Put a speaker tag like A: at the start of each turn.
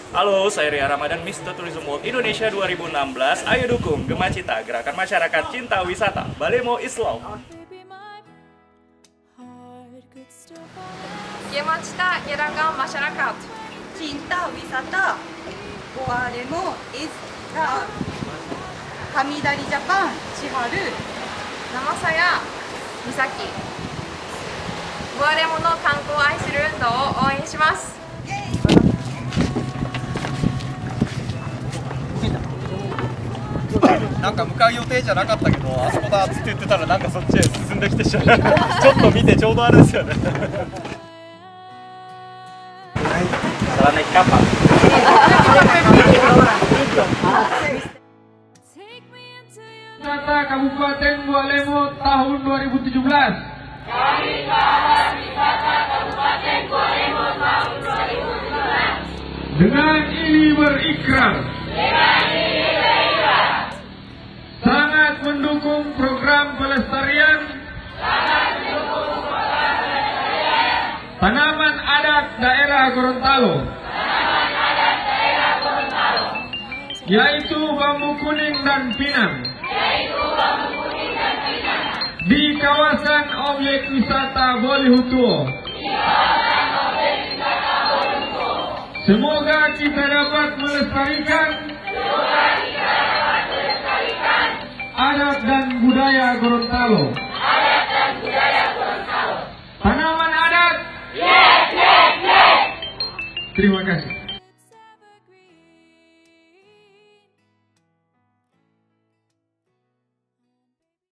A: Halo, saya Ria Ramadan, Mr. Tourism World Indonesia 2016. Ayo dukung Gema Cita, gerakan masyarakat cinta wisata. Balemo is love.
B: Gema Cita, gerakan masyarakat
C: cinta wisata. Balemo is love. Kamidari Japan, Chiharu.
B: Nama saya Misaki. Balemoの観光を愛する運動を応援します。
D: なんか向かう予定じゃなかったけど、あそこだっつって言ってたらなんかそっちへ進んできてちょっと見てちょうどあれですよね。Salah naik kapal.
E: Wisata Kabupaten Balemo tahun 2017. Dengan ini berikrar. Sangat mendukung program pelestarian tanaman adat daerah Gorontalo, yaitu bambu kuning dan pinang, di kawasan objek wisata Bolihutuo. Semoga kita dapat melestarikan adat dan budaya Gorontalo. Tanaman adat. Terima kasih.